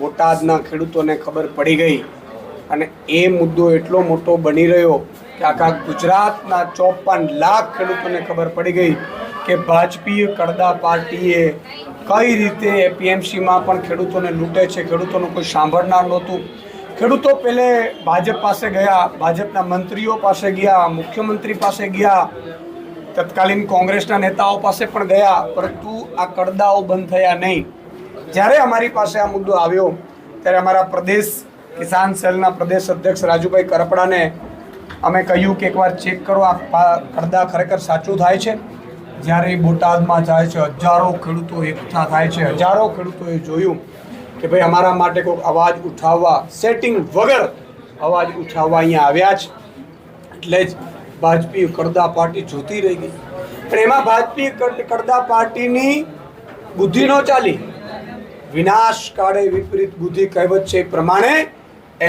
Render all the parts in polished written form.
બોટાદના ખેડૂતોને ખબર પડી ગઈ અને એ મુદ્દો એટલો મોટો બની રહ્યો કે આખા ગુજરાતના 54 લાખ ખેડૂતોને ખબર પડી ગઈ કે ભાજપીય કડદા પાર્ટીએ કઈ રીતે એપીએમસીમાં પણ ખેડૂતોને લૂંટે છે. ખેડૂતોનું કોઈ સાંભળનાર નહોતું. ખેડૂતો પહેલે ભાજપ પાસે ગયા, ભાજપના મંત્રીઓ પાસે ગયા, મુખ્યમંત્રી પાસે ગયા, તત્કાલીન કોંગ્રેસના નેતાઓ પાસે પણ ગયા, પરંતુ આ કડદાઓ બંધ થયા નહીં. જ્યારે અમારી પાસે આ મુદ્દો આવ્યો ત્યારે અમારા પ્રદેશ કિસાન સેલના પ્રદેશ અધ્યક્ષ રાજુભાઈ કરપડાને અમે કહ્યું કે એકવાર ચેક કરો આ કડદા ખરેખર સાચું થાય છે. જ્યારે બોટાદમાં જાય છે, હજારો ખેડૂતો એકઠા થાય છે. હજારો ખેડૂતોએ જોયું કે ભાઈ અમારા માટે કોઈ અવાજ ઉઠાવવા, સેટિંગ વગર અવાજ ઉઠાવવા અહીંયા આવ્યા છે. એટલે જ ભાજપી કડદા પાર્ટી જોતી રહી ગઈ. પણ એમાં ભાજપી કડદા પાર્ટીની બુદ્ધિ ન ચાલી. વિનાશ કાળે વિપરીત બુદ્ધિ કહેવત છે એ પ્રમાણે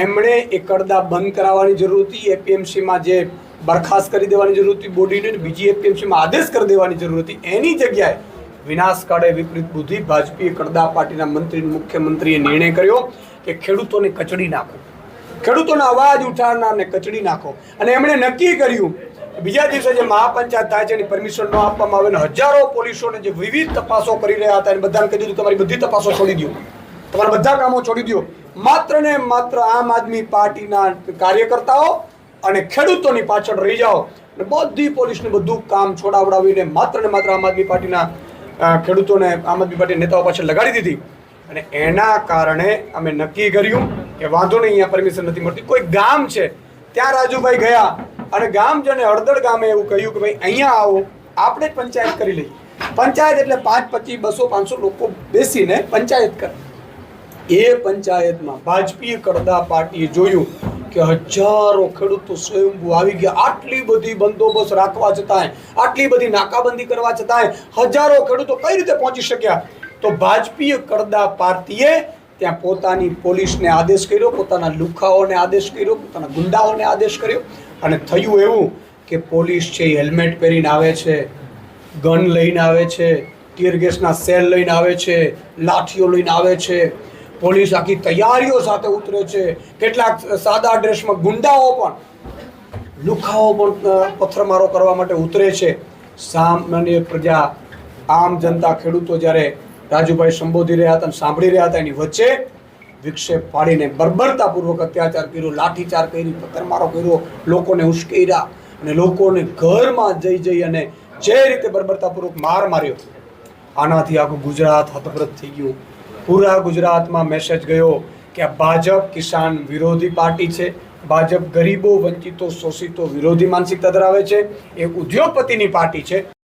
એમણે એ કડદા બંધ કરાવવાની જરૂર હતી. એપીએમસીમાં જે બરખાસ્ત કરી દેવાની જરૂર હતી બોડીને, બીજી એપીએમસીમાં આદેશ કરી દેવાની જરૂર હતી. એની જગ્યાએ વિનાશ કાળે વિપરીત બુદ્ધિ ભાજપીય કડદા પાર્ટીના મંત્રી મુખ્યમંત્રીએ નિર્ણય કર્યો કે ખેડૂતોને કચડી નાખો, ખેડૂતોના અવાજ ઉઠાવનારને કચડી નાખો. અને એમણે નક્કી કર્યું બીજા દિવસે જે મહાપંચાયત થાય છે એની પરમિશન ન આપવામાં આવે ને હજારો પોલીસોને જે વિવિધ તપાસો કરી રહ્યા હતા એને બધાને કહી દીધું તમારી બધી તપાસો છોડી દો, તમારા બધા કામો છોડી દો. માત્ર ને માત્ર આમ આદમી પાર્ટીના કાર્યકર્તાઓ અને ખેડૂતોની પાછળ રહી જાઓ. અને બધી પોલીસને બધું કામ છોડાવડાવીને માત્ર ને માત્ર આમ આદમી પાર્ટીના ખેડૂતોને આમ આદમી પાર્ટી નેતાઓ પાછળ લગાડી દીધી. અને એના કારણે અમે નક્કી કર્યું કે વાંધો નહીં, અહીંયા પરમિશન નથી મળતી. કોઈ ગામ છે ત્યાં રાજુભાઈ ગયા અને ગામજને હળદળ ગામે એવું કહ્યું કે ભાઈ અહીંયા આવો, આપણે જ પંચાયત કરી લઈએ. પંચાયત એટલે 5, 25, 200, 500 લોકો બેસીને પંચાયત કરે. એ પંચાયતમાં ભાજપીય કડદા પાર્ટીએ જોયું કે હજારો ખેડૂતો સ્વયંભૂ આવી ગયા. આટલી બધી બંદોબસ્ત રાખવા છતાંય, આટલી બધી નાકાબંધી કરવા છતાંય હજારો ખેડૂતો કઈ રીતે પહોંચી શક્યા? તો ભાજપીય કડદા પાર્ટીએ ત્યાં પોતાની પોલીસને આદેશ કર્યો, પોતાના લુખાઓને આદેશ કર્યો, પોતાના ગુંડાઓને આદેશ કર્યો. અને થયું એવું કે પોલીસ છે એ હેલ્મેટ પહેરીને આવે છે, ગન લઈને આવે છે, ટીયર ગેસના સેલ લઈને આવે છે, લાઠીઓ લઈને આવે છે. પોલીસ આખી તૈયારીઓ સાથે ઉતરે છે. કેટલાક સાદા ડ્રેસમાં ગુંડાઓ પણ, લુખાઓ પણ પથ્થરમારો કરવા માટે ઉતરે છે. સામાન્ય પ્રજા, આમ જનતા, ખેડૂતો જ્યારે રાજુભાઈ સંબોધી રહ્યા હતા, સાંભળી રહ્યા હતા, એની વચ્ચે વિક્ષેપ પાડીને બર્બરતાપૂર્વક અત્યાચાર કર્યો, લાઠીચાર કરી, પથ્થરમારો કર્યો, લોકોને ઉશ્કેર્યા અને લોકોને ઘરમાં જઈ અને જે રીતે બર્બરતાપૂર્વક માર માર્યો. આનાથી આખું ગુજરાત હતપ્રત થઈ ગયું. પૂરા ગુજરાતમાં મેસેજ ગયો કે આ ભાજપ કિસાન વિરોધી પાર્ટી છે. ભાજપ ગરીબો, વંચિતો, શોષિતો વિરોધી માનસિકતા ધરાવે છે. એ ઉદ્યોગપતિની પાર્ટી છે.